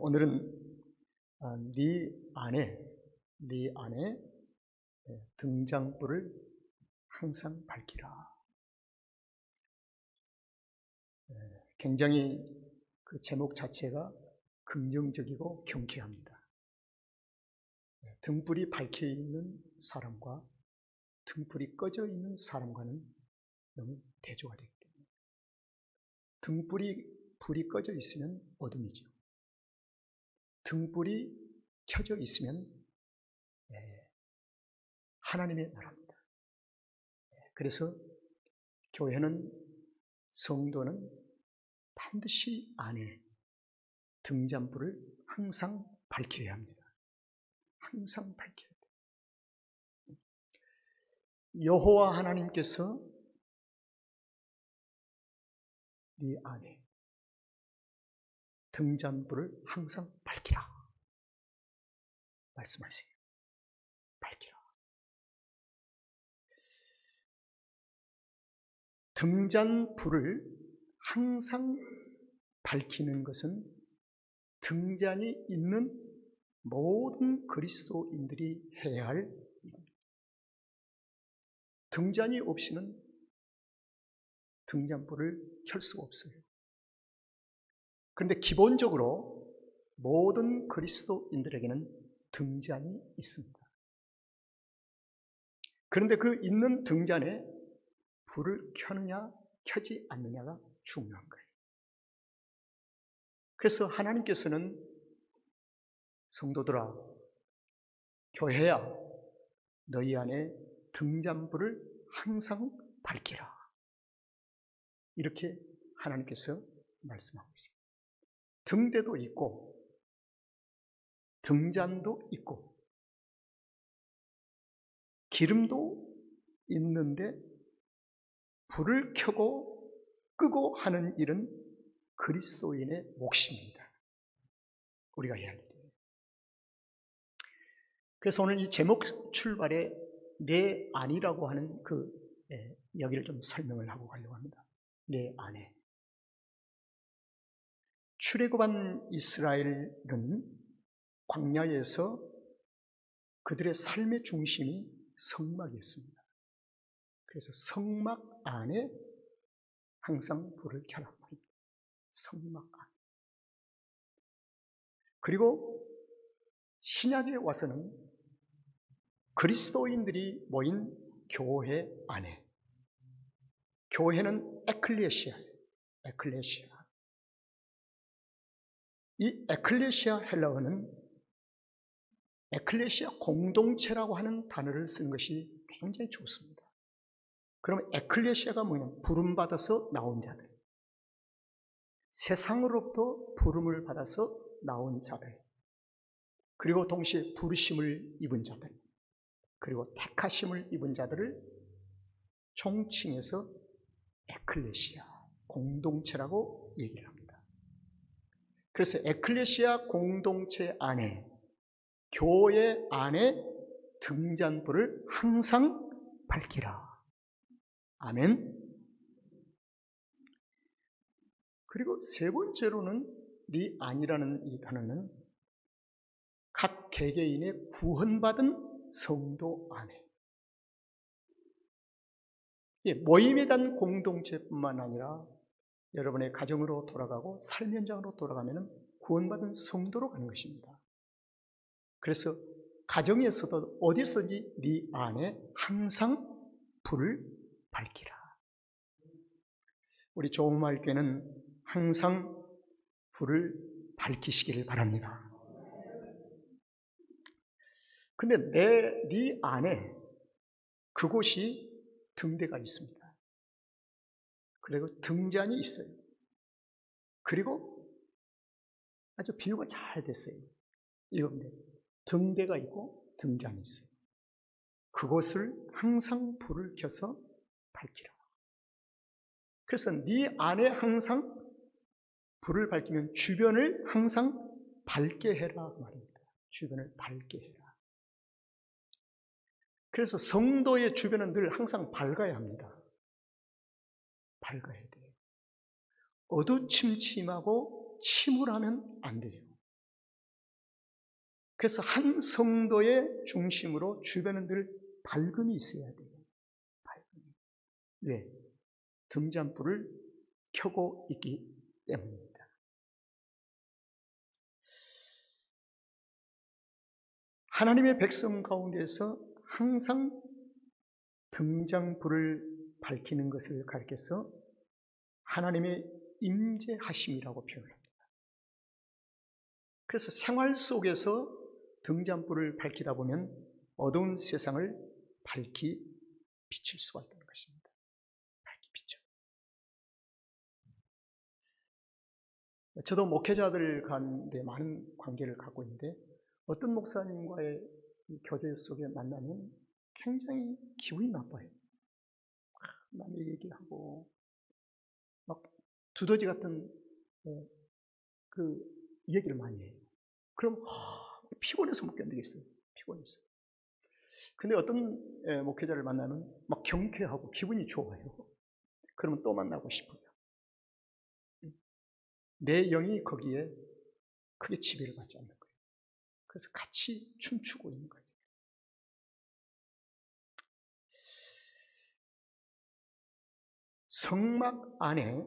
오늘은 네 안에 등잔불을 항상 밝히라. 굉장히 그 제목 자체가 긍정적이고 경쾌합니다. 등불이 밝혀 있는 사람과 등불이 꺼져 있는 사람과는 너무 대조가 되기 때문에 불이 꺼져 있으면 어둠이죠. 등불이 켜져 있으면 하나님의 나라입니다. 그래서 교회는, 성도는 반드시 안에 등잔불을 항상 밝혀야 합니다. 항상 밝혀야 돼요. 여호와 하나님께서 네 안에 등잔불을 항상 밝히라 말씀하세요. 밝히라. 등잔불을 항상 밝히는 것은 등잔이 있는 모든 그리스도인들이 해야 할 일입니다. 등잔이 없이는 등잔불을 켤 수가 없어요. 그런데 기본적으로 모든 그리스도인들에게는 등잔이 있습니다. 그런데 그 있는 등잔에 불을 켜느냐 켜지 않느냐가 중요한 거예요. 그래서 하나님께서는 성도들아, 교회야, 너희 안에 등잔불을 항상 밝히라. 이렇게 하나님께서 말씀하고 있습니다. 등대도 있고 등잔도 있고 기름도 있는데 불을 켜고 끄고 하는 일은 그리스도인의 몫입니다. 우리가 해야 할 일이에요. 그래서 오늘 이 제목 출발에 내 안이라고 하는 여기를 좀 설명을 하고 가려고 합니다. 내 안에. 출애굽한 이스라엘은 광야에서 그들의 삶의 중심이 성막이었습니다. 그래서 성막 안에 항상 불을 켜라 말입니다. 성막 안. 그리고 신약에 와서는 그리스도인들이 모인 교회 안에, 교회는 에클레시아예요. 에클레시아. 이 에클레시아 헬라어는 에클레시아 공동체라고 하는 단어를 쓴 것이 굉장히 좋습니다. 그러면 에클레시아가 뭐냐면 부름받아서 나온 자들, 세상으로부터 부름을 받아서 나온 자들, 그리고 동시에 부르심을 입은 자들, 그리고 택하심을 입은 자들을 총칭해서 에클레시아 공동체라고 얘기를 합니다. 그래서 에클레시아 공동체 안에, 교회 안에 등잔불을 항상 밝히라. 아멘. 그리고 세 번째로는 네 안이라는 이 단어는 각 개개인의 구원받은 성도 안에, 모임에 대한 공동체뿐만 아니라 여러분의 가정으로 돌아가고 삶 현장으로 돌아가면 구원받은 성도로 가는 것입니다. 그래서 가정에서도 어디서든지 네 안에 항상 불을 밝히라. 우리 조음마을교회는 항상 불을 밝히시기를 바랍니다. 근데 네 안에 그곳이 등대가 있습니다. 그리고 등잔이 있어요. 그리고 아주 비유가 잘 됐어요. 이겁니다. 등대가 있고 등잔이 있어요. 그곳을 항상 불을 켜서 밝히라. 그래서 네 안에 항상 불을 밝히면 주변을 항상 밝게 해라 말입니다. 주변을 밝게 해라. 그래서 성도의 주변은 늘 항상 밝아야 합니다. 밝아야 돼요. 어두침침하고 침울하면 안 돼요. 그래서 한 성도의 중심으로 주변은 늘 밝음이 있어야 돼요. 밝음이. 왜? 등잔불을 켜고 있기 때문입니다. 하나님의 백성 가운데서 항상 등잔불을 밝히는 것을 가리켜서 하나님의 임재하심이라고 표현합니다. 그래서 생활 속에서 등잔불을 밝히다 보면 어두운 세상을 밝히 비칠 수가 있다는 것입니다. 밝히 비춰. 저도 목회자들 간에 많은 관계를 갖고 있는데 어떤 목사님과의 교제 속에 만나면 굉장히 기분이 나빠요. 남의 얘기하고 막 두더지 같은 그 얘기를 많이 해요. 그럼 피곤해서 못 견디겠어요. 피곤해서. 근데 어떤 목회자를 만나면 막 경쾌하고 기분이 좋아요. 그러면 또 만나고 싶어요. 내 영이 거기에 크게 지배를 받지 않는 거예요. 그래서 같이 춤추고 있는 거예요. 성막 안에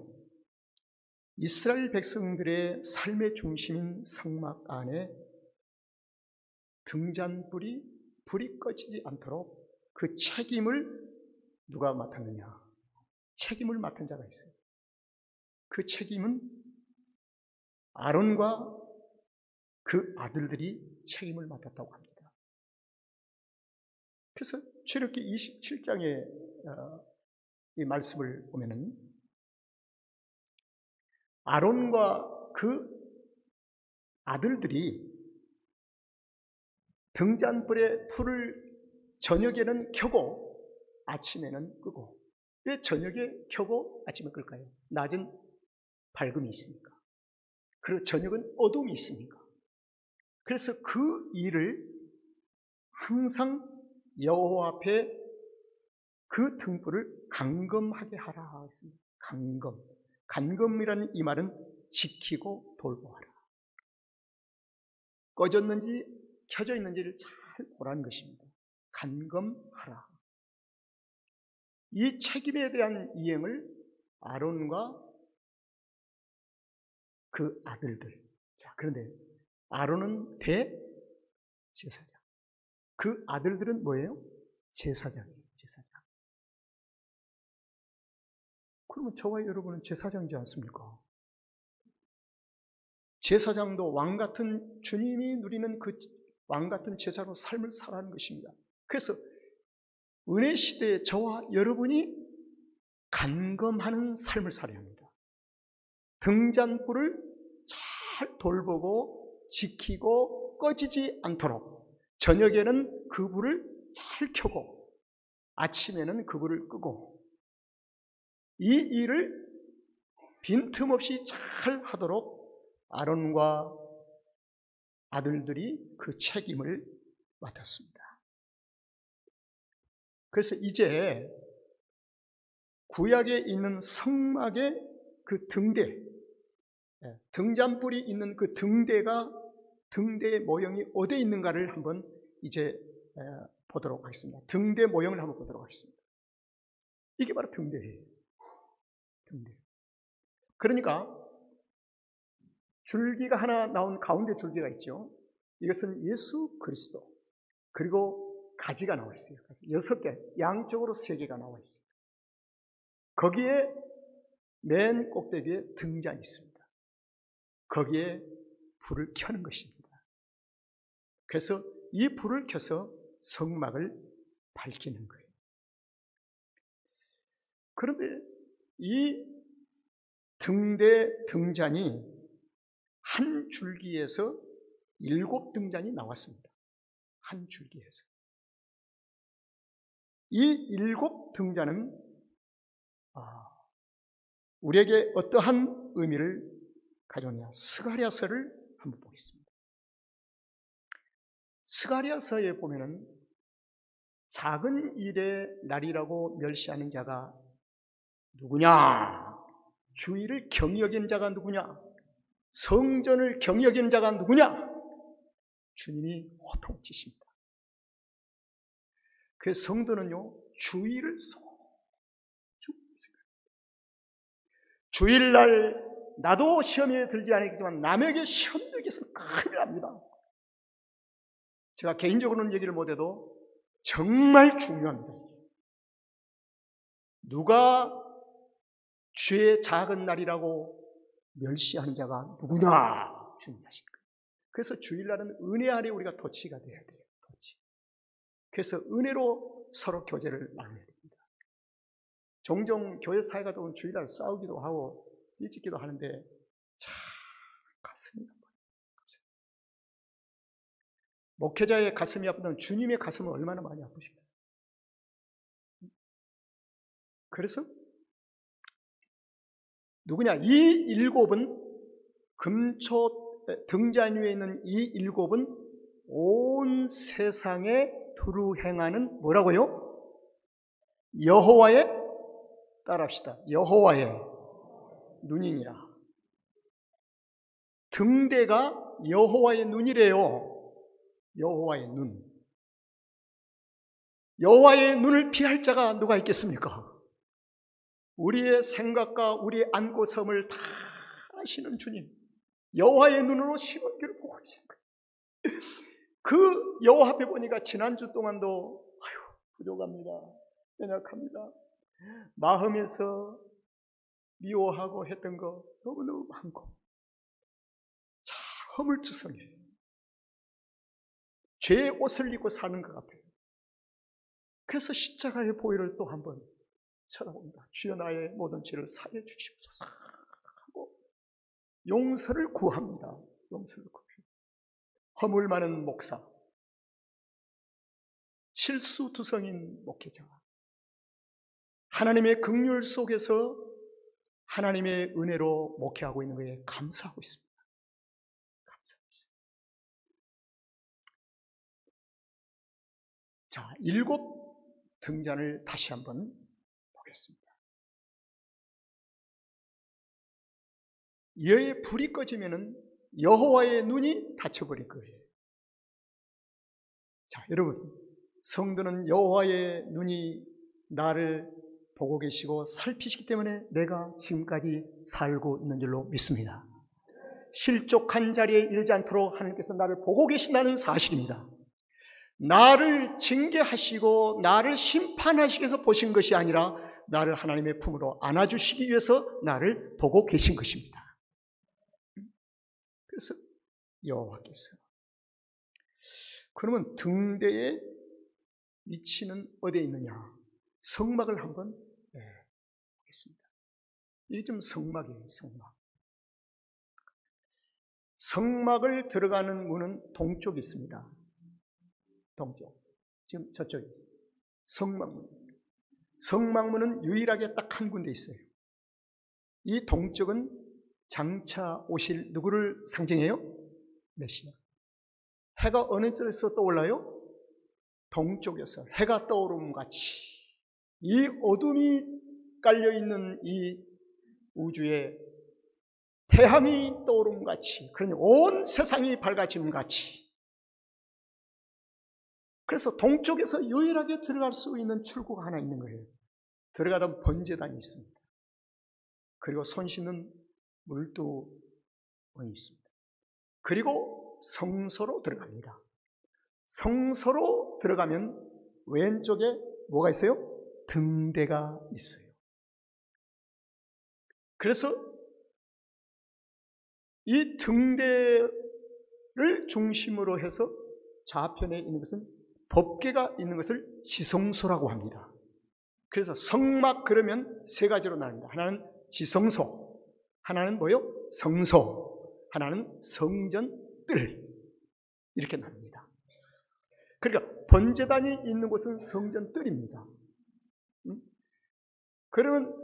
이스라엘 백성들의 삶의 중심인 성막 안에 등잔불이 불이 꺼지지 않도록 그 책임을 누가 맡았느냐? 책임을 맡은 자가 있어요. 그 책임은 아론과 그 아들들이 책임을 맡았다고 합니다. 그래서 출애굽기 27장의 이 말씀을 보면은 아론과 그 아들들이 등잔불에 불을 저녁에는 켜고 아침에는 끄고. 왜 저녁에 켜고 아침에 끌까요? 낮은 밝음이 있으니까. 그리고 저녁은 어둠이 있으니까. 그래서 그 일을 항상 여호와 앞에 그 등불을 감금하게 하라 했습니다. 감금. 감금이라는 이 말은 지키고 돌보아라. 꺼졌는지 켜져 있는지를 잘 보라는 것입니다. 감금하라. 이 책임에 대한 이행을 아론과 그 아들들. 자, 그런데 아론은 대제사장. 그 아들들은 뭐예요? 제사장이에요. 제사장. 그러면 저와 여러분은 제사장이지 않습니까? 제사장도 왕같은 주님이 누리는 그 왕같은 제사로 삶을 살아가는 것입니다. 그래서 은혜 시대에 저와 여러분이 감금하는 삶을 살아야 합니다. 등잔불을 잘 돌보고 지키고 꺼지지 않도록 저녁에는 그 불을 잘 켜고 아침에는 그 불을 끄고 이 일을 빈틈없이 잘 하도록 아론과 아들들이 그 책임을 맡았습니다. 그래서 이제 구약에 있는 성막의 그 등대, 등잔불이 있는 그 등대의 모형이 어디에 있는가를 한번 이제 보도록 하겠습니다. 등대 모형을 한번 보도록 하겠습니다. 이게 바로 등대예요. 등대. 그러니까 줄기가 하나 나온 가운데 줄기가 있죠. 이것은 예수 그리스도. 그리고 가지가 나와 있어요. 6개, 양쪽으로 3개가 나와 있어요. 거기에 맨 꼭대기에 등잔이 있습니다. 거기에 불을 켜는 것입니다. 그래서 이 불을 켜서 성막을 밝히는 거예요. 그런데 이 등잔이 한 줄기에서 7등잔이 나왔습니다. 한 줄기에서. 이 7등잔은 우리에게 어떠한 의미를 가져오냐? 스가랴서를 한번 보겠습니다. 스가랴서에 보면은 작은 일의 날이라고 멸시하는 자가 누구냐? 주의를 경히 여긴 자가 누구냐? 성전을 경히 여기는 자가 누구냐? 주님이 호통치십니다. 그래서 성도는요, 주일을 주일날 나도 시험에 들지 않았지만 남에게 시험 들기 위해서는 큰일 납니다. 제가 개인적으로는 얘기를 못해도 정말 중요합니다. 누가 죄의 작은 날이라고 멸시하는 자가 누구냐? 주님이 하신 거예요. 그래서 주일날은 은혜 아래 우리가 도치가 돼야 돼요. 도치. 그래서 은혜로 서로 교제를 나눠야 됩니다. 종종 교회 사회가 되면 주일날 싸우기도 하고 일찍기도 하는데 참 가슴이 아파요. 목회자의 가슴이 아프면 주님의 가슴은 얼마나 많이 아프시겠어요. 그래서 누구냐? 이 일곱은 금초 등잔 위에 있는 이 일곱은 온 세상에 두루 행하는 뭐라고요? 여호와의 따라합시다. 여호와의 눈이니라. 등대가 여호와의 눈이래요. 여호와의 눈. 여호와의 눈을 피할 자가 누가 있겠습니까? 우리의 생각과 우리의 안고섬을 다 아시는 주님, 여호와의 눈으로 심은 길을 보고 계신 거예요. 그 여호와 앞에 보니까 지난주 동안도 부족합니다, 연약합니다, 마음에서 미워하고 했던 거 너무너무 많고 참 허물투성이에요. 죄의 옷을 입고 사는 것 같아요. 그래서 십자가의 보혈을 또 한번 쳐다봅니다. 주여 나의 모든 죄를 사해 주시옵소서 하고 용서를 구합니다. 용서를 구합니다. 허물 많은 목사, 실수투성인 목회자, 하나님의 긍휼 속에서 하나님의 은혜로 목회하고 있는 것에 감사하고 있습니다. 감사하고 있습니다. 자, 7 등잔을 다시 한번 보겠습니다. 여의 불이 꺼지면은 여호와의 눈이 닫혀버릴 거예요. 자, 여러분, 성도는 여호와의 눈이 나를 보고 계시고 살피시기 때문에 내가 지금까지 살고 있는 줄로 믿습니다. 실족한 자리에 이르지 않도록 하나님께서 나를 보고 계신다는 사실입니다. 나를 징계하시고 나를 심판하시기 위해서 보신 것이 아니라 나를 하나님의 품으로 안아주시기 위해서 나를 보고 계신 것입니다. 그래서 여호와께서, 그러면 등대의 위치는 어디에 있느냐? 성막을 한번 보겠습니다. 이게 좀 성막이에요. 성막. 성막을 들어가는 문은 동쪽에 있습니다. 동쪽. 지금 저쪽에 성막문. 성막문은 유일하게 딱 한 군데 있어요. 이 동쪽은 장차 오실 누구를 상징해요? 메시아. 해가 어느 쪽에서 떠올라요? 동쪽에서 해가 떠오르는 같이 이 어둠이 깔려있는 이 우주에 태양이 떠오르는 같이, 그러니 온 세상이 밝아지는 같이, 그래서 동쪽에서 유일하게 들어갈 수 있는 출구가 하나 있는 거예요. 들어가다 번제단이 있습니다. 그리고 손 씻는 물두원이 있습니다. 그리고 성소로 들어갑니다. 성소로 들어가면 왼쪽에 뭐가 있어요? 등대가 있어요. 그래서 이 등대를 중심으로 해서 좌편에 있는 것은 법궤가 있는 것을 지성소라고 합니다. 그래서 성막 그러면 세 가지로 나뉩니다. 하나는 지성소, 하나는 뭐요? 성소, 하나는 성전뜰, 이렇게 나뉩니다. 그러니까 번제단이 있는 곳은 성전뜰입니다. 그러면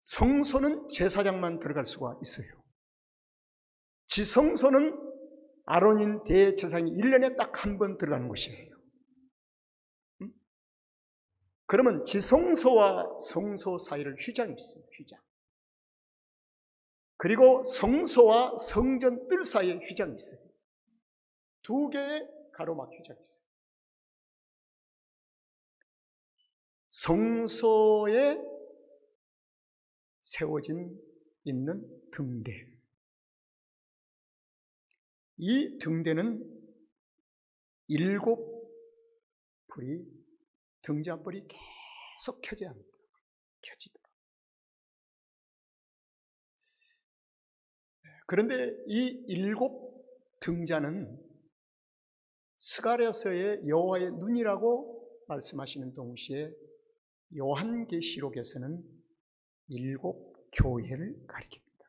성소는 제사장만 들어갈 수가 있어요. 지성소는 아론인 대제사장이 1년에 딱 한 번 들어가는 곳이에요. 그러면 지성소와 성소 사이를 휘장이 있어요. 휘장. 그리고 성소와 성전뜰 사이에 휘장이 있어요. 두 개의 가로막히장이 있어요. 성소에 세워진 있는 등대. 이 등대는 7 불이, 등잔불이 계속 켜져야 합니다. 켜지도록. 그런데 이 7 등잔은 스가랴서의 여호와의 눈이라고 말씀하시는 동시에 요한계시록에서는 7 교회를 가리킵니다.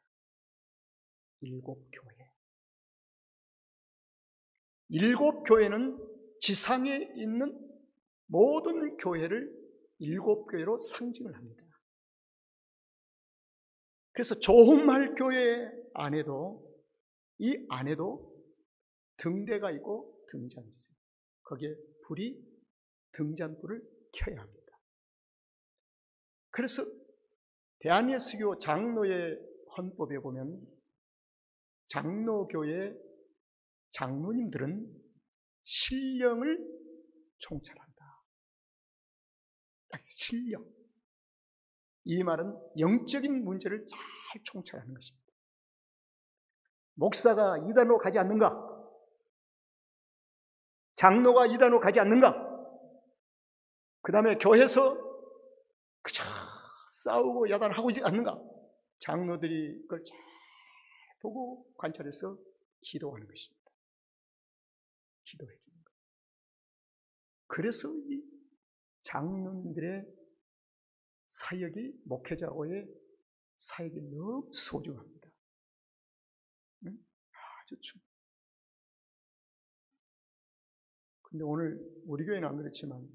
7 교회. 7 교회는 지상에 있는 모든 교회를 7 교회로 상징을 합니다. 그래서 조음할 교회 안에도, 이 안에도 등대가 있고 등잔이 있어요. 거기에 불이, 등잔불을 켜야 합니다. 그래서 대한예수교 장로의 헌법에 보면 장로교의 장로님들은 신령을 총찰한다. 신령. 이 말은 영적인 문제를 잘 총찰하는 것입니다. 목사가 이단으로 가지 않는가? 장로가 이단으로 가지 않는가? 그 다음에 교회에서 그저 싸우고 야단하고 있지 않는가? 장로들이 그걸 잘 보고 관찰해서 기도하는 것입니다. 기도해 주는 것. 그래서 이 장로들의 사역이, 목회자와의 사역이 너무 소중합니다. 아주 중요합니다. 근데 오늘 우리 교회는 안 그렇지만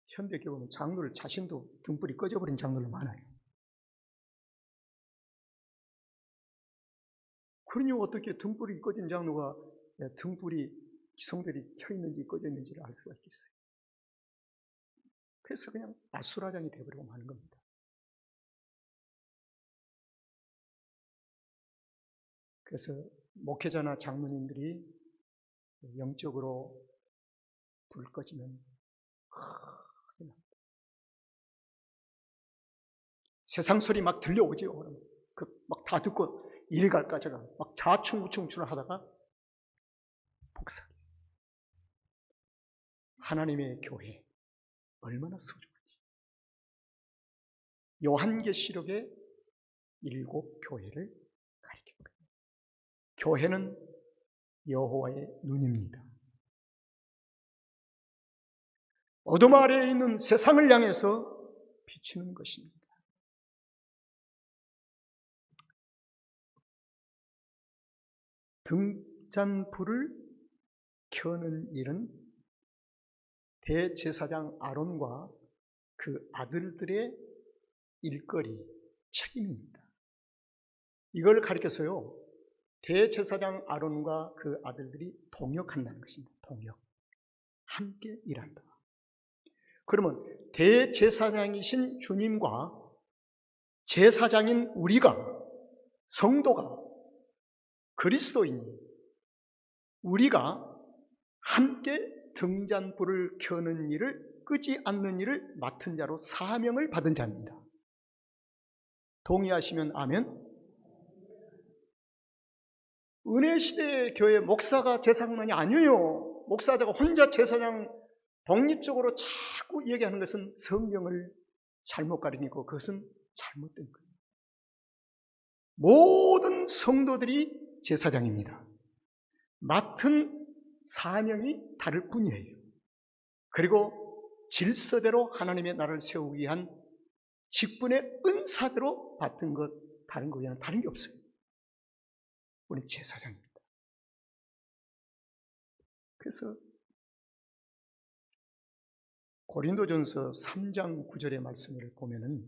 현대교회는 장로를 자신도 등불이 꺼져버린 장로들 많아요. 그러니 어떻게 등불이 꺼진 장로가 등불이 기성들이 켜 있는지 꺼져 있는지를 알 수가 있겠어요. 그래서 그냥 아수라장이 되어버리고 마는 겁니다. 그래서 목회자나 장로님들이 영적으로 불 꺼지면 큰일 납니다. 세상 소리 막 들려오죠. 막 다 듣고 이리 갈까 저가 막 좌충우충 하다가 복사. 하나님의 교회 얼마나 소중한지. 요한계시록의 7 교회를 가리킵니다. 교회는 여호와의 눈입니다. 어둠 아래에 있는 세상을 향해서 비치는 것입니다. 등잔불을 켜는 일은 대제사장 아론과 그 아들들의 일거리, 책임입니다. 이걸 가리켜서요, 대제사장 아론과 그 아들들이 동역한다는 것입니다. 동역. 함께 일한다. 그러면 대제사장이신 주님과 제사장인 우리가, 성도가, 그리스도인이, 우리가 함께 등잔불을 켜는 일을, 끄지 않는 일을 맡은 자로 사명을 받은 자입니다. 동의하시면 아멘. 은혜시대의 교회 목사가 제사장만이 아니에요. 목사자가 혼자 제사장 독립적으로 자꾸 얘기하는 것은 성경을 잘못 가리키고 그것은 잘못된 거예요. 모든 성도들이 제사장입니다. 맡은 사명이 다를 뿐이에요. 그리고 질서대로 하나님의 나라를 세우기 위한 직분의 은사대로 받은 것, 다른 거에는 다른 게 없어요. 우리 제사장입니다. 그래서 고린도전서 3장 9절의 말씀을 보면은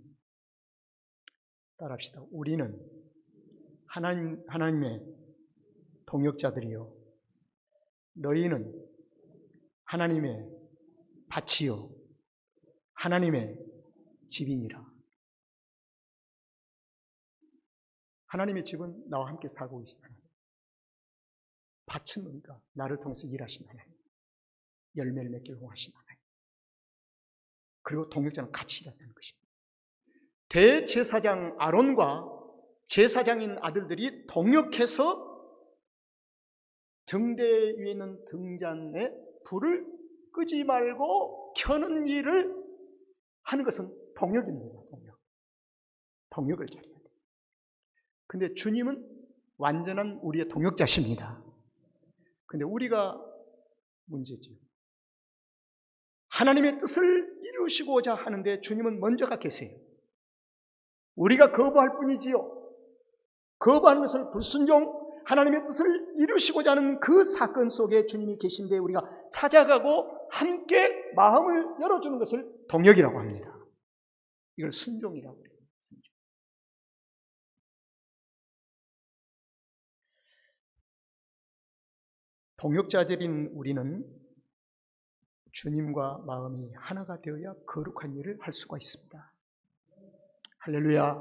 따라합시다. 우리는 하나님의 동역자들이요, 너희는 하나님의 밭이요, 하나님의 집이니라. 하나님의 집은 나와 함께 살고 계시다. 밭은 뭡니까? 나를 통해서 일하신 하나님, 열매를 맺게 원하신 하나님, 그리고 동역자는 같이 일한다는 것입니다. 대제사장 아론과 제사장인 아들들이 동역해서 등대 위에 있는 등잔에 불을 끄지 말고 켜는 일을 하는 것은 동역입니다. 동역을 잘해야 돼요. 근데 주님은 완전한 우리의 동역자십니다. 근데 우리가 문제지요. 하나님의 뜻을 이루시고자 하는데 주님은 먼저가 계세요. 우리가 거부할 뿐이지요. 거부하는 것을 불순종, 하나님의 뜻을 이루시고자 하는 그 사건 속에 주님이 계신데 우리가 찾아가고 함께 마음을 열어주는 것을 동역이라고 합니다. 이걸 순종이라고 해요. 동역자들인 우리는 주님과 마음이 하나가 되어야 거룩한 일을 할 수가 있습니다. 할렐루야.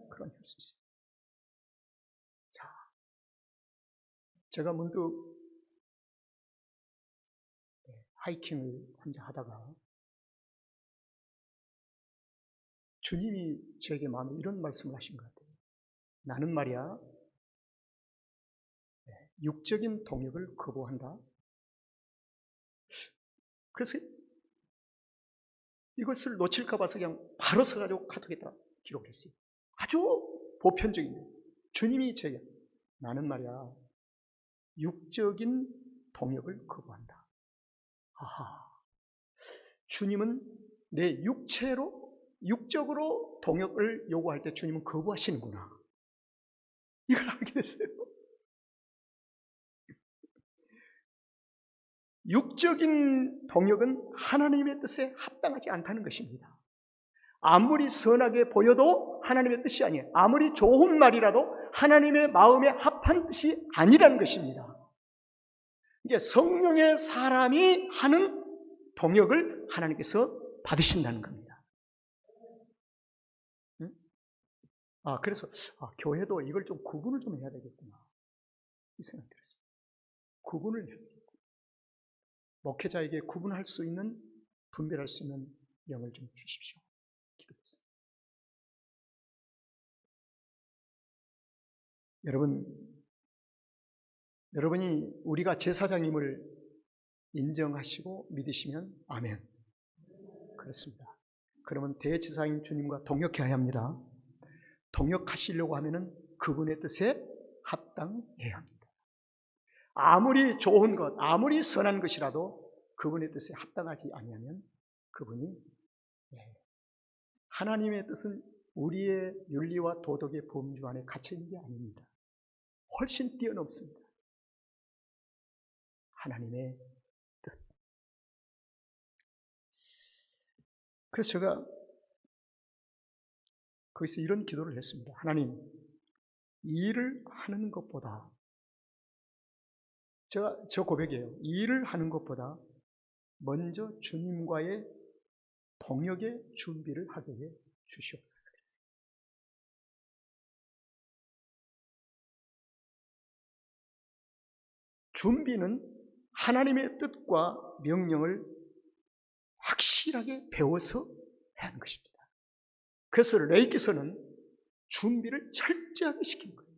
그런 할 수 있습니다. 자, 제가 문득 하이킹을 혼자 하다가 주님이 저에게 마음에 이런 말씀을 하신 것 같아요. 나는 말이야, 육적인 동역을 거부한다. 그래서 이것을 놓칠까 봐서 그냥 바로 서가지고 카톡에다 기록을 했어요. 아주 보편적인 거예요. 주님이 제게 나는 말이야 육적인 동역을 거부한다. 아하, 주님은 내 육적으로 동역을 요구할 때 주님은 거부하시는구나. 이걸 알게 됐어요. 육적인 동역은 하나님의 뜻에 합당하지 않다는 것입니다. 아무리 선하게 보여도 하나님의 뜻이 아니에요. 아무리 좋은 말이라도 하나님의 마음에 합한 뜻이 아니라는 것입니다. 이게 성령의 사람이 하는 동역을 하나님께서 받으신다는 겁니다. 그래서 교회도 이걸 좀 구분을 좀 해야 되겠구나 이 생각이 들었어요. 구분을 해야 되겠구나. 목회자에게 구분할 수 있는, 분별할 수 있는 영을 좀 주십시오. 기도했습니다. 여러분이 우리가 제사장임을 인정하시고 믿으시면 아멘. 그렇습니다. 그러면 대제사장인 주님과 동역해야 합니다. 동역하시려고 하면은 그분의 뜻에 합당해야 합니다. 아무리 좋은 것, 아무리 선한 것이라도 그분의 뜻에 합당하지 아니하면 그분이 하나님의 뜻은 우리의 윤리와 도덕의 범주 안에 갇혀 있는 게 아닙니다. 훨씬 뛰어넘습니다. 하나님의 뜻. 그래서 제가 거기서 이런 기도를 했습니다. 하나님, 이 일을 하는 것보다 저 고백이에요. 이 일을 하는 것보다 먼저 주님과의 동역의 준비를 하게 해 주시옵소서. 준비는 하나님의 뜻과 명령을 확실하게 배워서 해야 하는 것입니다. 그래서 레위기서는 준비를 철저하게 시키는 거예요.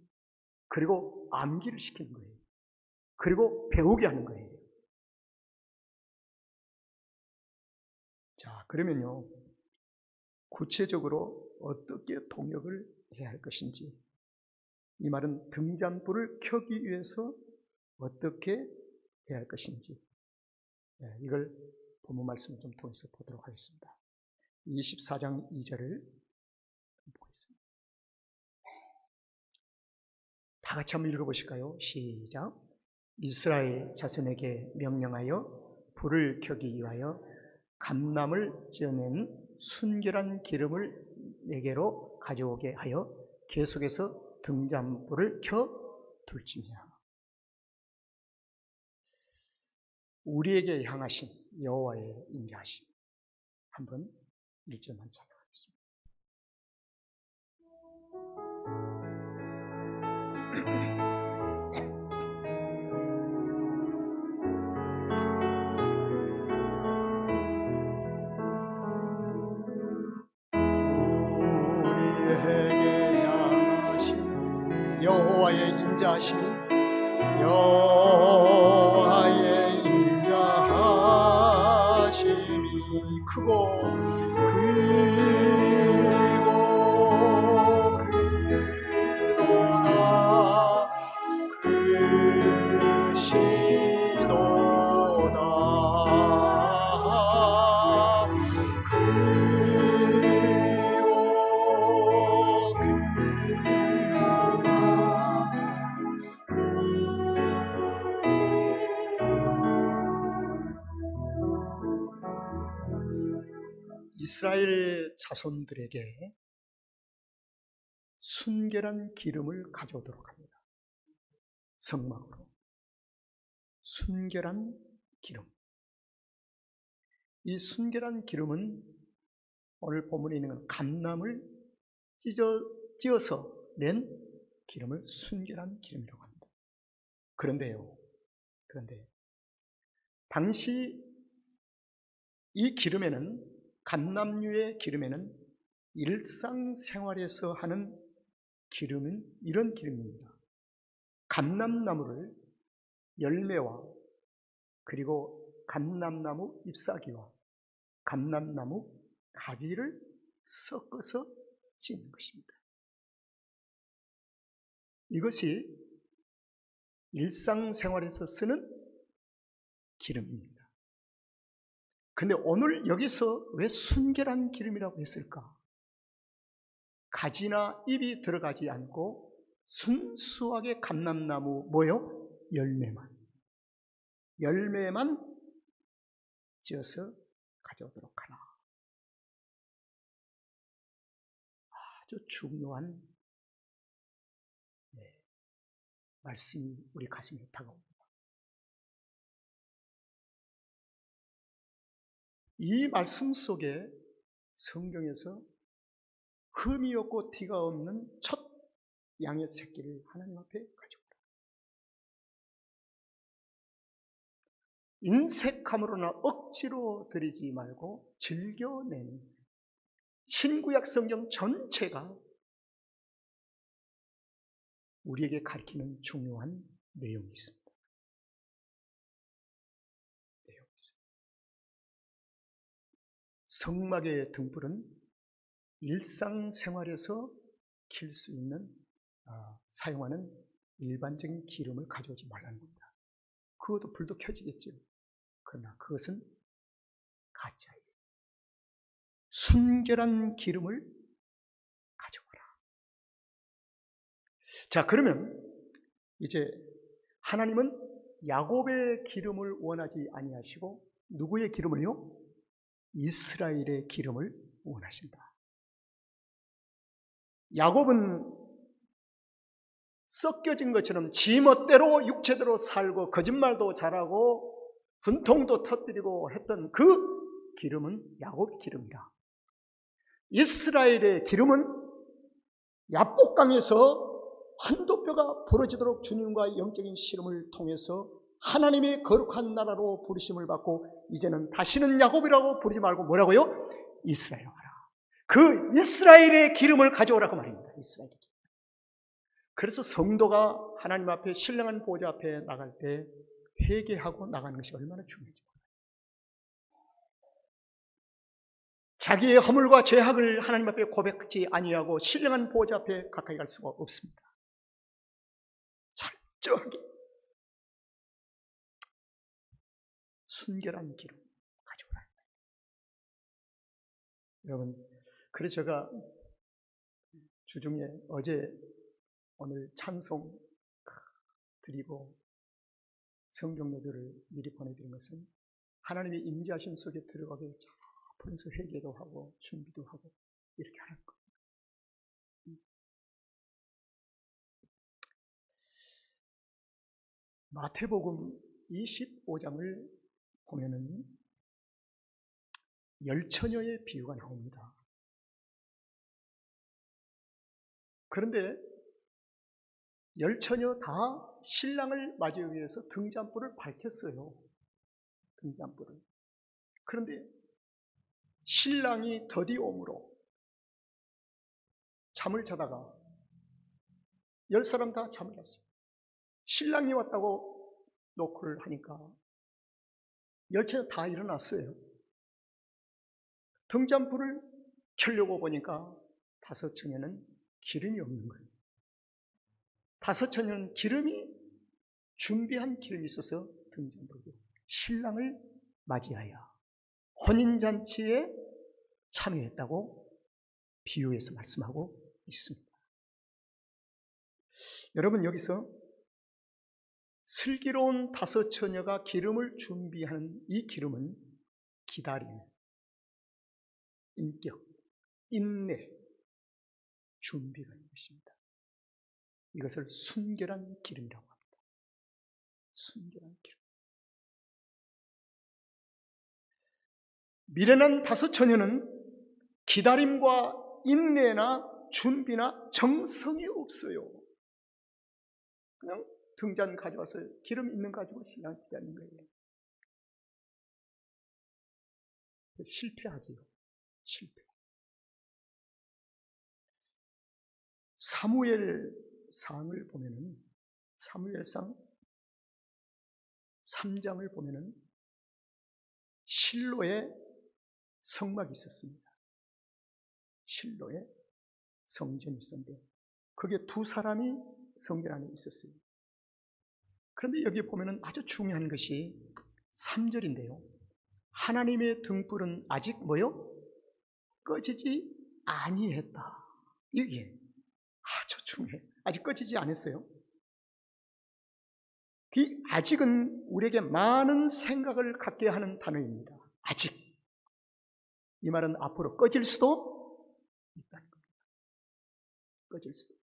그리고 암기를 시키는 거예요. 그리고 배우게 하는 거예요. 자, 그러면요, 구체적으로 어떻게 동역을 해야 할 것인지, 이 말은 등잔불을 켜기 위해서 어떻게 해야 할 것인지, 이걸 본문 말씀을 좀 통해서 보도록 하겠습니다. 24장 2절을 보겠습니다. 다 같이 한번 읽어보실까요? 시작. 이스라엘 자손에게 명령하여 불을 켜기 위하여 감람을 쪄낸 순결한 기름을 내게로 가져오게 하여 계속해서 등잔불을 켜 둘지니라. 우리에게 향하신 여호와의 인자하심. 한번 1절만 찬양하겠습니다. 이스라엘 자손들에게 순결한 기름을 가져오도록 합니다. 성막으로 순결한 기름. 이 순결한 기름은 오늘 본문에 있는 감람을 찧어서 낸 기름을 순결한 기름이라고 합니다. 그런데 당시 이 기름에는, 감람류의 기름에는 일상생활에서 하는 기름은 이런 기름입니다. 감람나무를 열매와 그리고 감람나무 잎사귀와 감람나무 가지를 섞어서 찌는 것입니다. 이것이 일상생활에서 쓰는 기름입니다. 근데 오늘 여기서 왜 순결한 기름이라고 했을까? 가지나 잎이 들어가지 않고 순수하게 감람나무 열매만 쪄서 가져오도록 하라. 아주 중요한 말씀이 우리 가슴에 다가옵니다. 이 말씀 속에 성경에서 흠이 없고 티가 없는 첫 양의 새끼를 하나님 앞에 가져오라. 인색함으로나 억지로 드리지 말고 즐겨내는, 신구약 성경 전체가 우리에게 가르치는 중요한 내용이 있습니다. 성막의 등불은 일상생활에서 킬 수 있는, 사용하는 일반적인 기름을 가져오지 말라는 겁니다. 그것도 불도 켜지겠죠. 그러나 그것은 가짜예요. 순결한 기름을 가져오라. 자, 그러면 이제 하나님은 야곱의 기름을 원하지 아니하시고 누구의 기름을요? 이스라엘의 기름을 원하신다. 야곱은 섞여진 것처럼 지 멋대로 육체대로 살고 거짓말도 잘하고 분통도 터뜨리고 했던 그 기름은 야곱의 기름이라. 이스라엘의 기름은 야복강에서 한도 뼈가 부러지도록 주님과 영적인 씨름을 통해서 하나님의 거룩한 나라로 부르심을 받고 이제는 다시는 야곱이라고 부르지 말고 뭐라고요? 이스라엘이라고 하라. 그 이스라엘의 기름을 가져오라고 말입니다. 이스라엘의 기름. 그래서 성도가 하나님 앞에 신령한 보좌 앞에 나갈 때 회개하고 나가는 것이 얼마나 중요한지 몰라요. 자기의 허물과 죄악을 하나님 앞에 고백하지 아니하고 신령한 보좌 앞에 가까이 갈 수가 없습니다. 철저하게 순결한 기름 가져오라. 여러분, 그래서 제가 주중에 오늘 찬송 드리고 성경 요절을 미리 보내드린 것은 하나님의 임재하심 속에 들어가게 앞으로서 회개도 하고 준비도 하고 이렇게 하는 겁니다. 마태복음 25장을 보면은 열처녀의 비유가 나옵니다. 그런데 열처녀 다 신랑을 맞이하기 위해서 등잔불을 밝혔어요. 등잔불을. 그런데 신랑이 더디 오므로 잠을 자다가 10사람 다 잠을 잤어요. 신랑이 왔다고 노크를 하니까 열처녀 다 일어났어요. 등잔불을 켜려고 보니까 5처녀는 기름이 없는 거예요. 5처녀는 준비한 기름이 있어서 등잔불을 신랑을 맞이하여 혼인잔치에 참여했다고 비유해서 말씀하고 있습니다. 여러분, 여기서 슬기로운 5처녀가 기름을 준비하는 이 기름은 기다림, 인격, 인내, 준비가 있는 것입니다. 이것을 순결한 기름이라고 합니다. 순결한 기름. 미련한 다섯 처녀는 기다림과 인내나 준비나 정성이 없어요. 그냥 등잔 가져와서 기름 있는 가지고 신랑 기다리는 거예요. 실패하지요. 실패. 사무엘상을 보면은, 사무엘상 3장을 보면은 실로에 성막이 있었습니다. 실로에 성전이 있었는데 거기에 두 사람이 성전 안에 있었어요. 그런데 여기 보면은 아주 중요한 것이 3절인데요. 하나님의 등불은 아직 뭐요? 꺼지지 아니했다. 이게 아주 중요해요. 아직 꺼지지 않았어요. 이 아직은 우리에게 많은 생각을 갖게 하는 단어입니다. 아직. 이 말은 앞으로 꺼질 수도 있다는 겁니다. 꺼질 수도 있다.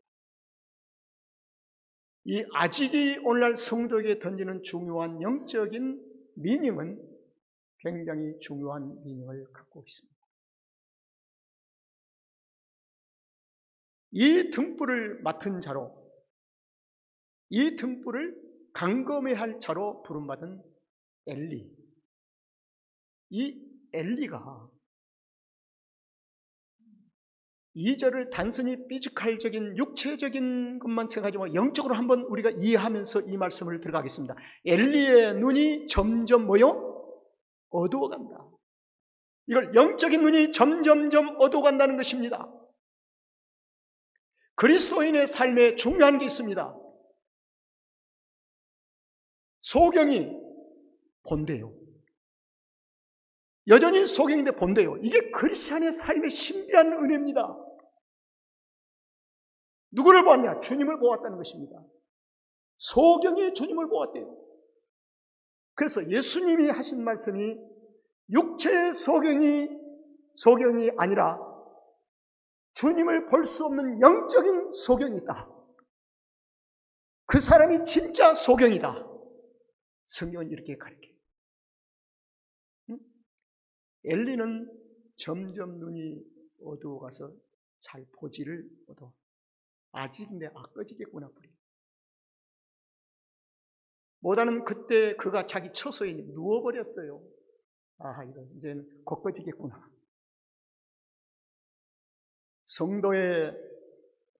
이 아직이 오늘날 성도에게 던지는 중요한 영적인 미닝은 굉장히 중요한 미닝을 갖고 있습니다. 이 등불을 맡은 자로, 이 등불을 강검해야 할 자로 부름받은 엘리. 이 엘리가 2절을 단순히 피지컬적인 육체적인 것만 생각하지 말고 영적으로 한번 우리가 이해하면서 이 말씀을 들어가겠습니다. 엘리의 눈이 점점 뭐요? 어두워간다. 이걸 영적인 눈이 점점점 어두워간다는 것입니다. 그리스도인의 삶에 중요한 게 있습니다. 소경이 본대요. 여전히 소경인데 본대요. 이게 크리스찬의 삶의 신비한 은혜입니다. 누구를 보았냐? 주님을 보았다는 것입니다. 소경이 주님을 보았대요. 그래서 예수님이 하신 말씀이 육체의 소경이 아니라 주님을 볼 수 없는 영적인 소경이 있다. 그 사람이 진짜 소경이다. 성경은 이렇게 가르쳐요. 엘리는 점점 눈이 어두워가서 잘 보지를 못하고 아직 꺼지겠구나 불이. 못하는 그때 그가 자기 처소에 누워버렸어요. 이거 이제는 곧 꺼지겠구나. 성도의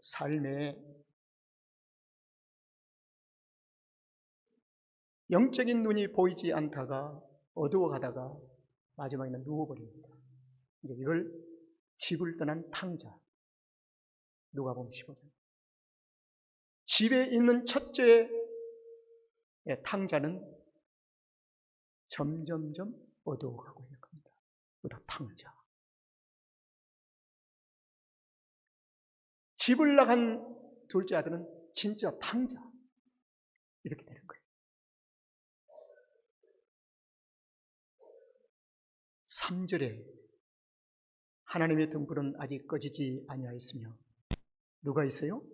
삶에 영적인 눈이 보이지 않다가 어두워가다가 마지막에는 누워버립니다. 이제 이걸 집을 떠난 탕자. 누가복음 15장. 집에 있는 첫째 탕자는 점점점 어두워가고 있는 겁니다. 그다 탕자. 집을 나간 둘째 아들은 진짜 탕자. 이렇게 되는 거예요. 3절에 하나님의 등불은 아직 꺼지지 아니하였으며 누가 있어요?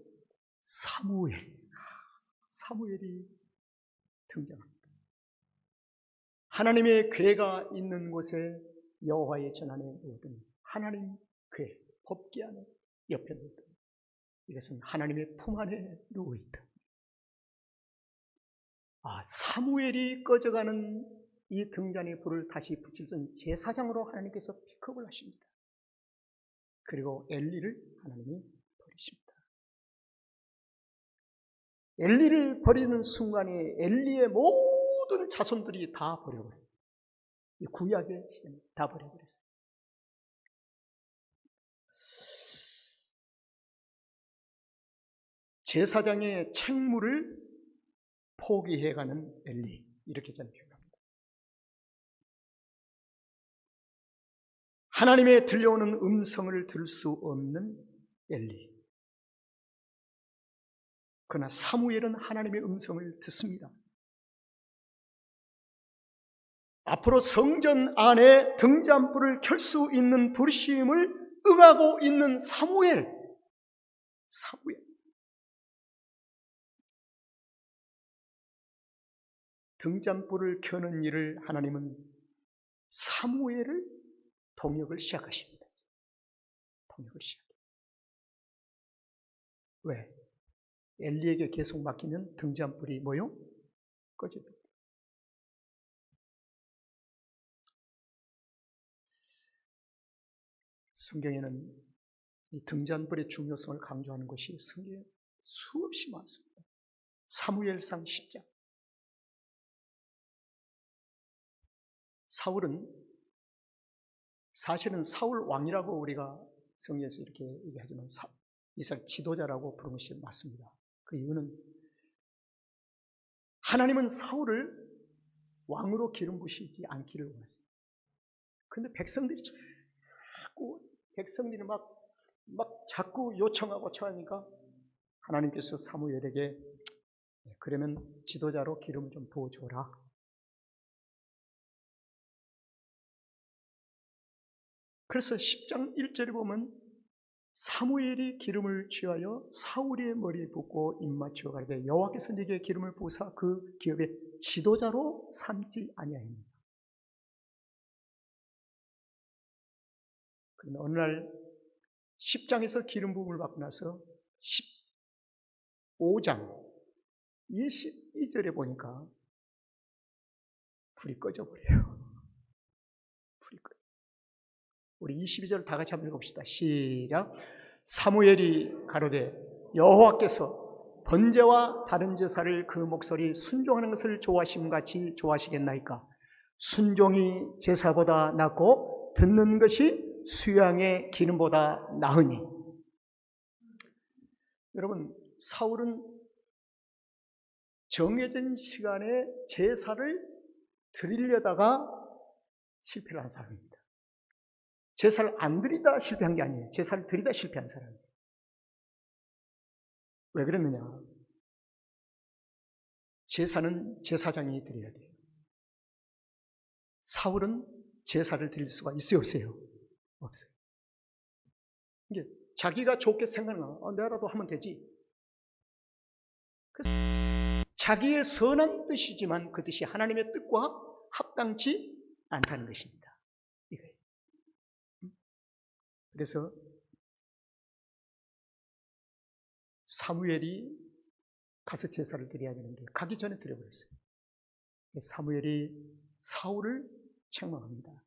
사무엘이 등장합니다. 하나님의 궤가 있는 곳에 여호와의 전 안에 누웠더니 하나님 궤, 법궤 안에 옆에 누웠더니 이것은 하나님의 품 안에 누워있다. 사무엘이 꺼져가는 이 등잔의 불을 다시 붙일 수 있는 제사장으로 하나님께서 픽업을 하십니다. 그리고 엘리를 하나님이 버리십니다. 엘리를 버리는 순간에 엘리의 모든 자손들이 다 버려버려요. 구약의 시대는 다 버려버렸어요. 제사장의 책무를 포기해가는 엘리, 이렇게 저는 표현합니다. 하나님의 들려오는 음성을 들을 수 없는 엘리. 그러나 사무엘은 하나님의 음성을 듣습니다. 앞으로 성전 안에 등잔불을 켤 수 있는 부르심을 응하고 있는 사무엘. 등잔불을 켜는 일을 하나님은 사무엘을 동역을 시작하십니다. 동역을 시작해요. 왜? 엘리에게 계속 맡기면 등잔불이 뭐요? 꺼집니다. 성경에는 이 등잔불의 중요성을 강조하는 것이 성경에 수없이 많습니다. 사무엘상 10장. 사울은 사실은 사울 왕이라고 우리가 성경에서 이렇게 얘기하지만 이스라엘 지도자라고 부르는 것이 맞습니다. 그 이유는 하나님은 사울을 왕으로 기름 부시지 않기를 원했어요. 그런데 백성들이 막 자꾸 요청하고 청하니까 하나님께서 사무엘에게 그러면 지도자로 기름 좀 부어줘라. 그래서 10장 1절에 보면 사무엘이 기름을 취하여 사울의 머리에 붓고 입맞추어 가로되 여호와께서 네게 기름을 부으사 그 기업의 지도자로 삼지 아니하였느냐. 그러나 어느 날 10장에서 기름 부음을 받고 나서 15장 22절에 보니까 불이 꺼져버려요. 불이 꺼져. 우리 22절 다 같이 한번 읽어봅시다. 시작. 사무엘이 가로되 여호와께서 번제와 다른 제사를 그 목소리 순종하는 것을 좋아하심같이 좋아하시겠나이까. 순종이 제사보다 낫고 듣는 것이 수양의 기름보다 나으니. 여러분, 사울은 정해진 시간에 제사를 드리려다가 실패를 한 사람입니다. 제사를 안 드리다 실패한 게 아니에요. 제사를 드리다 실패한 사람이에요. 왜 그랬느냐? 제사는 제사장이 드려야 돼요. 사울은 제사를 드릴 수가 있어요, 없어요? 없어요. 이게 자기가 좋게 생각하나, 내가라도 하면 되지. 그래서 자기의 선한 뜻이지만 그 뜻이 하나님의 뜻과 합당치 않다는 것입니다. 이거예요. 그래서 사무엘이 가서 제사를 드려야 되는데 가기 전에 드려버렸어요. 사무엘이 사울을 책망합니다.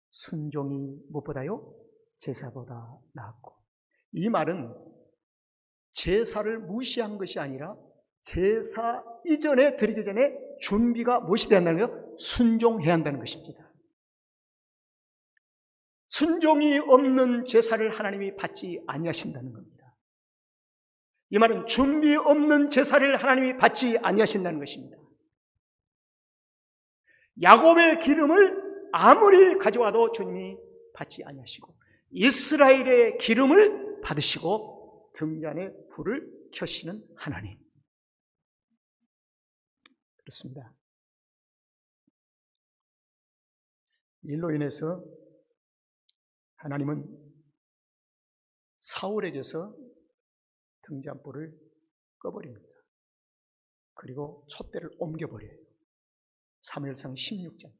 순종이 무엇보다요? 제사보다 나았고. 이 말은 제사를 무시한 것이 아니라 제사 이전에 드리기 전에 준비가 무엇이 돼야 한다는 거예요? 순종해야 한다는 것입니다. 순종이 없는 제사를 하나님이 받지 아니하신다는 겁니다. 이 말은 준비 없는 제사를 하나님이 받지 아니하신다는 것입니다. 야곱의 기름을 아무리 가져와도 주님이 받지 아니하시고 이스라엘의 기름을 받으시고 등잔에 불을 켜시는 하나님. 그렇습니다. 일로 인해서 하나님은 사울에게서 등잔불을 꺼버립니다. 그리고 촛대를 옮겨버려요. 사무엘상 16장.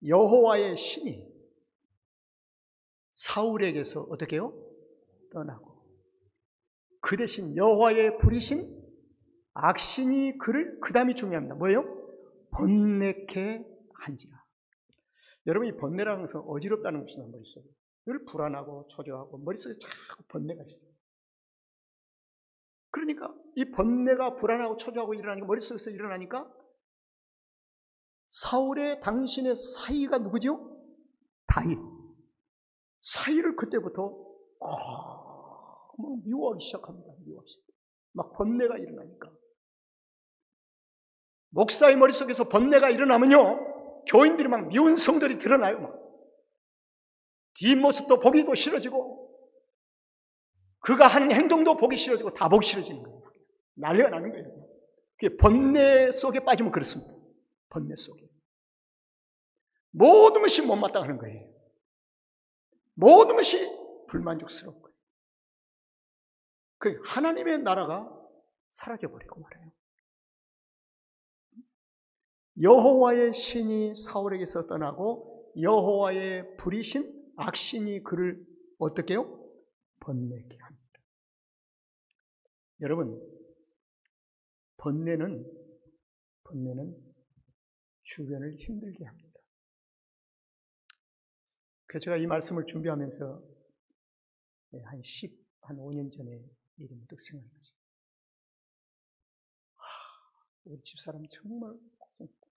여호와의 신이 사울에게서 어떻게 해요? 떠나고 그 대신 여호와의 불이신 악신이 그를, 그 다음이 중요합니다. 뭐예요? 번뇌케 한지라. 여러분, 이 번뇌라는 것은 어지럽다는 것이 한번 있어요. 늘 불안하고 초조하고 머릿속에 자꾸 번뇌가 있어요. 그러니까 이 번뇌가 불안하고 초조하고 일어나니까, 머릿속에서 일어나니까 사울의 당신의 사위가 누구죠? 다윗. 사위를 그때부터 막 미워하기 시작합니다. 막 번뇌가 일어나니까. 목사의 머릿속에서 번뇌가 일어나면요, 교인들이 막 미운 성들이 드러나요. 막 뒷모습도 보기도 싫어지고 그가 한 행동도 보기 싫어지고 다 보기 싫어지는 거예요. 난리가 나는 거예요. 그게 번뇌 속에 빠지면 그렇습니다. 번뇌 속에 모든 것이 못마땅하는 거예요. 모든 것이 불만족스러운 거예요. 그 하나님의 나라가 사라져버리고 말아요. 여호와의 신이 사울에게서 떠나고 여호와의 불이신 악신이 그를 어떻게 해요? 번뇌케 합니다. 여러분, 번뇌는 주변을 힘들게 합니다. 그래서 제가 이 말씀을 준비하면서 한 5년 전에 일이 문득 생각났어요. 우리 집사람 정말 고생했구나.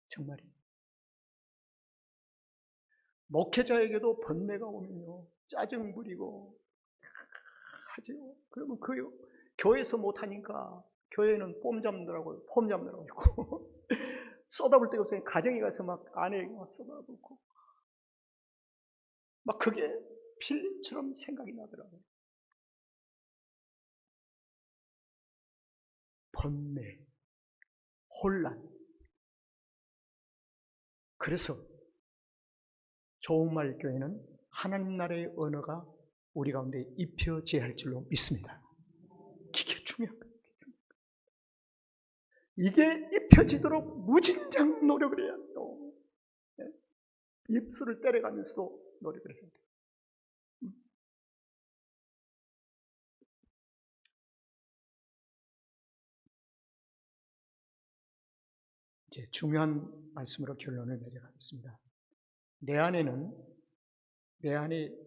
정말이에요. 목회자에게도 번뇌가 오면요, 짜증 부리고 하죠. 그러면 그 교회에서 못하니까 교회는 폼 잡느라고 있고 쏟아볼 데가 없으니 가정에 가서 막 아내에게 막 쏟아붓고 막 그게 필름처럼 생각이 나더라고요. 번뇌, 혼란. 그래서 좋은 말 교회는 하나님 나라의 언어가 우리 가운데 입혀져야 할 줄로 믿습니다. 이게 중요한 거예요. 이게 입혀지도록 무진장 노력을 해야 또 입술을 때려가면서도 노력을 해야 돼요. 이제 중요한 말씀으로 결론을 맺어가겠습니다. 내 안에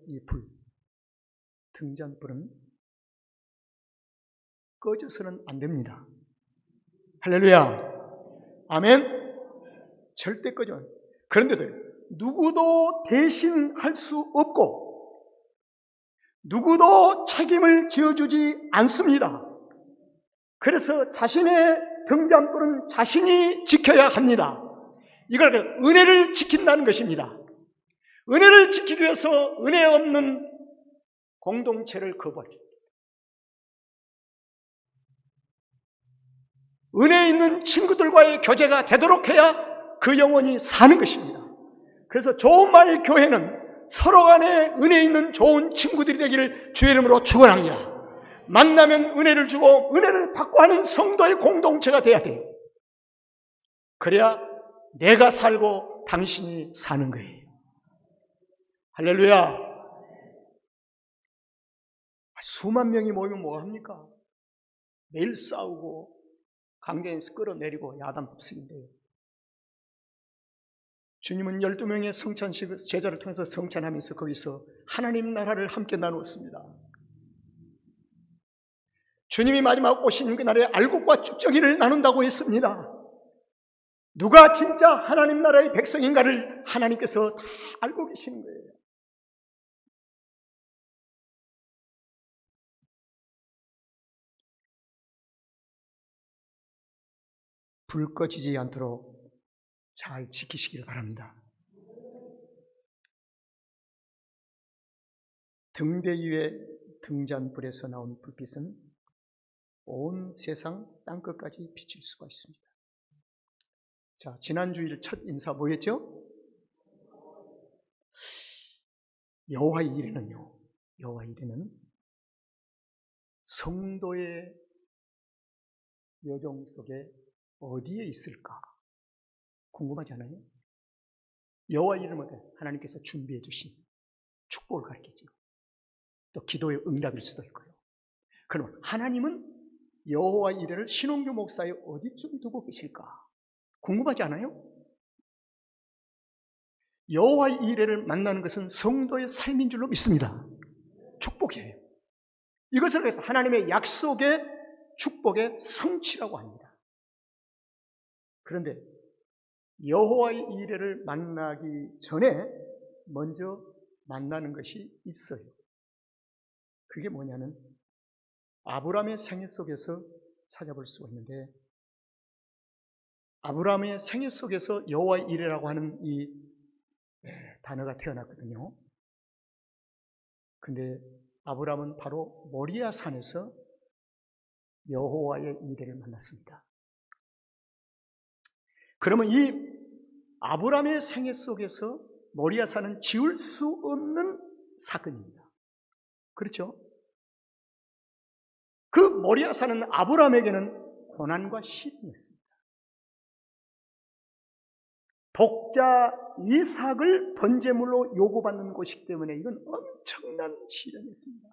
이 등잔불은 꺼져서는 안 됩니다. 할렐루야. 아멘. 절대 꺼져. 그런데도 누구도 대신할 수 없고 누구도 책임을 지어주지 않습니다. 그래서 자신의 등잔불은 자신이 지켜야 합니다. 이걸 은혜를 지킨다는 것입니다. 은혜를 지키기 위해서 은혜 없는 공동체를 거부하죠. 은혜 있는 친구들과의 교제가 되도록 해야 그 영혼이 사는 것입니다. 그래서 좋은 말 교회는 서로 간에 은혜 있는 좋은 친구들이 되기를 주의 이름으로 축원합니다. 만나면 은혜를 주고 은혜를 받고 하는 성도의 공동체가 돼야 돼요. 그래야 내가 살고 당신이 사는 거예요. 할렐루야. 수만 명이 모이면 뭐 합니까? 매일 싸우고 강경에서 끌어내리고 야단법석인데요. 주님은 12명의 성찬식 제자를 통해서 성찬하면서 거기서 하나님 나라를 함께 나누었습니다. 주님이 마지막 오시는 그날에 알곡과 쭉정이를 나눈다고 했습니다. 누가 진짜 하나님 나라의 백성인가를 하나님께서 다 알고 계시는 거예요. 불 꺼지지 않도록 잘 지키시길 바랍니다. 등대 위에 등잔불에서 나온 불빛은 온 세상 땅끝까지 비칠 수가 있습니다. 자, 지난 주일 첫 인사 뭐였죠? 여호와의 이레는요, 여호와의 이레는 성도의 여정 속에 어디에 있을까 궁금하지 않아요? 여호와의 이름은 하나님께서 준비해 주신 축복을 가리키죠. 또 기도의 응답일 수도 있고요. 그럼 하나님은 여호와의 이레를 신홍규 목사의 어디쯤 두고 계실까 궁금하지 않아요? 여호와의 이레를 만나는 것은 성도의 삶인 줄로 믿습니다. 축복이에요. 이것을 위해서 하나님의 약속의 축복의 성취라고 합니다. 그런데 여호와의 이레를 만나기 전에 먼저 만나는 것이 있어요. 그게 뭐냐면 아브라함의 생애 속에서 찾아볼 수가 있는데, 아브라함의 생애 속에서 여호와의 이레라고 하는 이 단어가 태어났거든요. 근데 아브라함은 바로 모리아 산에서 여호와의 이레를 만났습니다. 그러면 이 아브라함의 생애 속에서 모리아산은 지울 수 없는 사건입니다. 그렇죠? 그 모리아산은 아브라함에게는 고난과 시련이었습니다. 독자 이삭을 번제물로 요구받는 곳이기 때문에 이건 엄청난 시련이었습니다.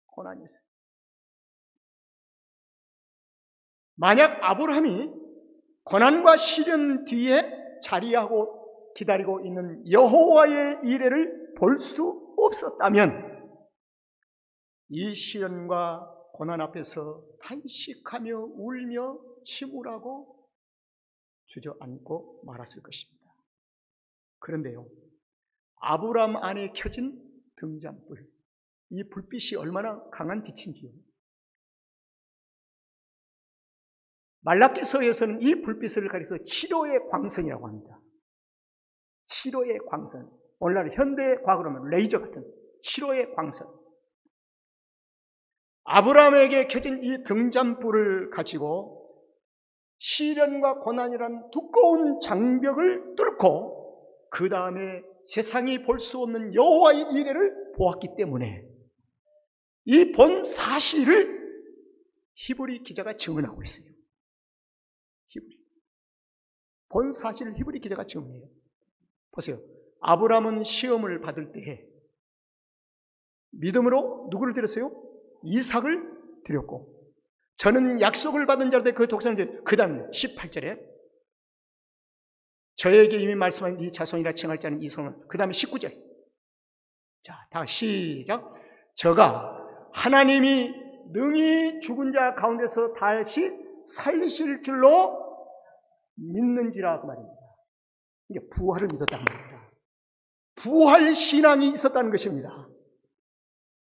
고난이었습니다. 만약 아브라함이 고난과 시련 뒤에 자리하고 기다리고 있는 여호와의 이레를 볼 수 없었다면 이 시련과 고난 앞에서 탄식하며 울며 침울하고 주저앉고 말았을 것입니다. 그런데요, 아브라함 안에 켜진 등잔불, 이 불빛이 얼마나 강한 빛인지요. 말라기서에서는 이 불빛을 가리켜 치료의 광선이라고 합니다. 치료의 광선. 오늘날 현대 과거로 하면 레이저 같은 치료의 광선. 아브라함에게 켜진 이 등잔불을 가지고 시련과 고난이란 두꺼운 장벽을 뚫고 그 다음에 세상이 볼 수 없는 여호와의 이레를 보았기 때문에 이 본 사실을 히브리 기자가 증언하고 있어요. 본 사실을 히브리 기자가 증언해요. 보세요. 아브라함은 시험을 받을 때에 믿음으로 누구를 드렸어요? 이삭을 드렸고, 저는 약속을 받은 자로 그 독생자, 그 다음 18절에 저에게 이미 말씀한 이 자손이라 칭할 자는 이성을, 그 다음에 19절. 자, 다 시작. 저가 하나님이 능히 죽은 자 가운데서 다시 살리실 줄로 믿는지라 그 말입니다. 이게 부활을 믿었다는 겁니다. 부활 신앙이 있었다는 것입니다.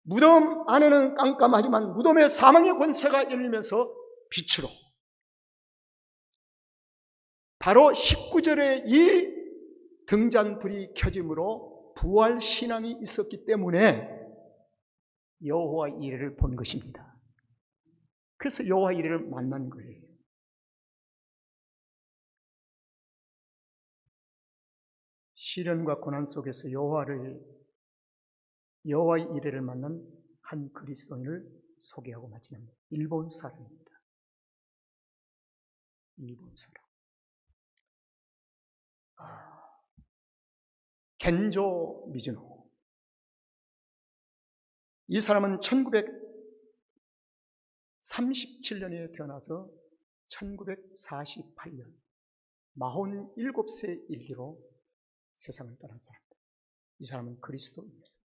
무덤 안에는 깜깜하지만 무덤의 사망의 권세가 열리면서 빛으로, 바로 19절에 이 등잔불이 켜짐으로 부활 신앙이 있었기 때문에 여호와 이레를 본 것입니다. 그래서 여호와 이레를 만난 거예요. 시련과 고난 속에서 여호와의 이레를 만난 한 그리스도인을 소개하고 마치는 일본 사람입니다. 일본 사람. 겐조 미즈노. 이 사람은 1937년에 태어나서 1948년 47세 일기로 세상을 떠난 사람입니다. 이 사람은 그리스도인이었습니다.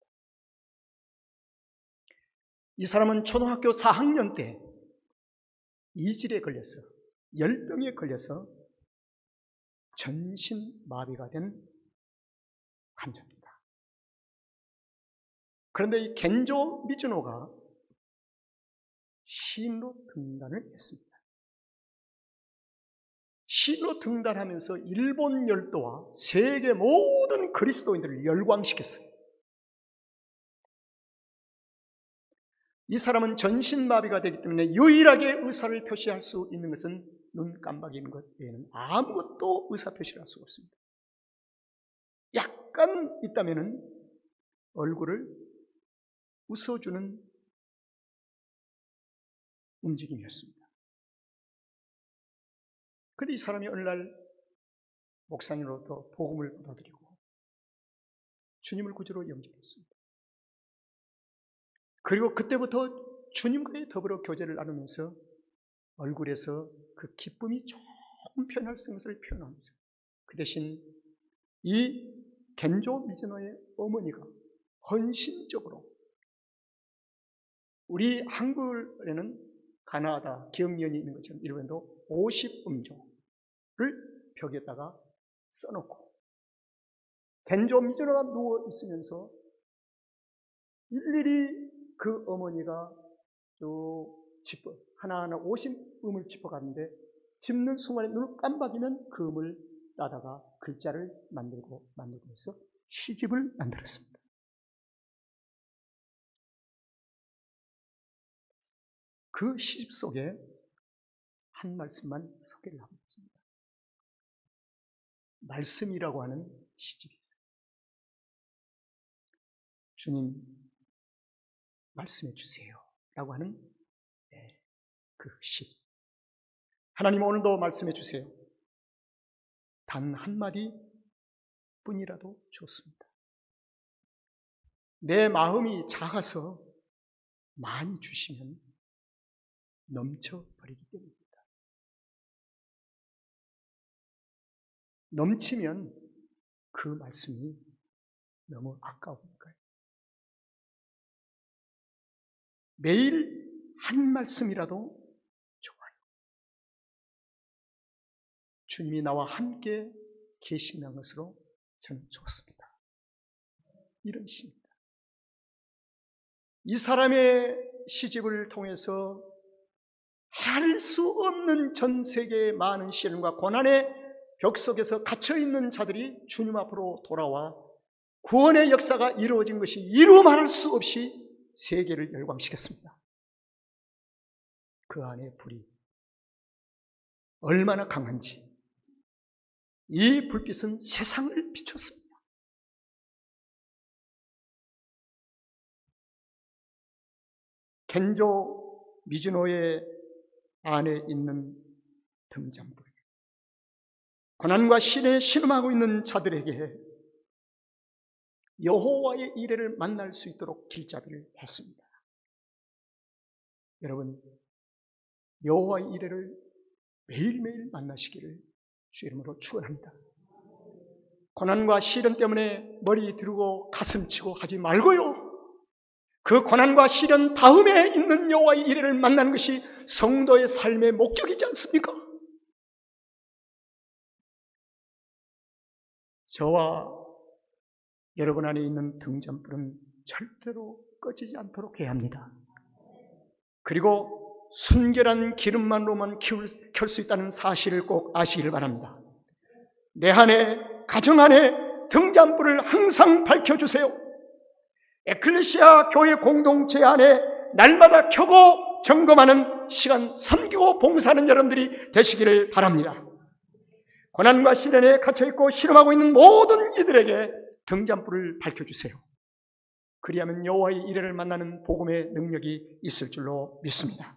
이 사람은 초등학교 4학년 때 이질에 걸려서, 열병에 걸려서 전신마비가 된 환자입니다. 그런데 이 겐조 미즈노가 시인으로 등단을 했습니다. 시인으로 등단하면서 일본 열도와 세계 모든 그리스도인들을 열광시켰어요. 이 사람은 전신마비가 되기 때문에 유일하게 의사를 표시할 수 있는 것은 눈 깜박이는 것 외에는 아무것도 의사 표시를 할 수가 없습니다. 약간 있다면 얼굴을 웃어주는 움직임이었습니다. 그런데 이 사람이 어느 날 목사님으로부터 복음을 얻어들이고 주님을 구주로 영접했습니다. 그리고 그때부터 주님과의 더불어 교제를 나누면서 얼굴에서 그 기쁨이 조금 변할 것을 표현하면서, 그 대신 이 겐조 미즈노의 어머니가 헌신적으로, 우리 한글에는 가나다 기억면이 있는 것처럼 일본도 50음조를 벽에다가 써놓고 겐조 미즈노가 누워 있으면서 일일이 그 어머니가 하나하나 50음을 짚어가는데, 짚는 순간에 눈을 깜박이면 그 음을 따다가 글자를 만들고 해서 시집을 만들었습니다. 그 시집 속에 한 말씀만 소개를 하고 있습니다. 말씀이라고 하는 시집이 있어요. 주님 말씀해 주세요 라고 하는 그 시. 하나님 오늘도 말씀해 주세요. 단 한마디 뿐이라도 좋습니다. 내 마음이 작아서 많이 주시면 넘쳐버리기 때문입니다. 넘치면 그 말씀이 너무 아까우니까요. 매일 한 말씀이라도 좋아요. 주님이 나와 함께 계신다는 것으로 저는 좋습니다. 이런 시입니다. 이 사람의 시집을 통해서 할 수 없는 전 세계의 많은 시련과 고난의 벽 속에서 갇혀있는 자들이 주님 앞으로 돌아와 구원의 역사가 이루어진 것이 이루 말할 수 없이 세계를 열광시켰습니다. 그 안에 불이 얼마나 강한지 이 불빛은 세상을 비췄습니다. 겐조 미즈노의 안에 있는 등잔불, 고난과 시련에 신음하고 있는 자들에게 여호와의 이레를 만날 수 있도록 길잡이를 했습니다. 여러분, 여호와의 이레를 매일매일 만나시기를 주 이름으로 축원합니다. 고난과 시련 때문에 머리 들고 가슴 치고 하지 말고요, 그 고난과 시련 다음에 있는 여호와의 이레를 만나는 것이 성도의 삶의 목적이지 않습니까? 저와 여러분 안에 있는 등잔불은 절대로 꺼지지 않도록 해야 합니다. 그리고 순결한 기름만으로만 켤 수 있다는 사실을 꼭 아시길 바랍니다. 내 안에, 가정 안에 등잔불을 항상 밝혀주세요. 에클레시아 교회 공동체 안에 날마다 켜고 점검하는 시간, 섬기고 봉사하는 여러분들이 되시기를 바랍니다. 고난과 시련에 갇혀있고 실험하고 있는 모든 이들에게 등잔불을 밝혀주세요. 그리하면 여호와의 이레를 만나는 복음의 능력이 있을 줄로 믿습니다.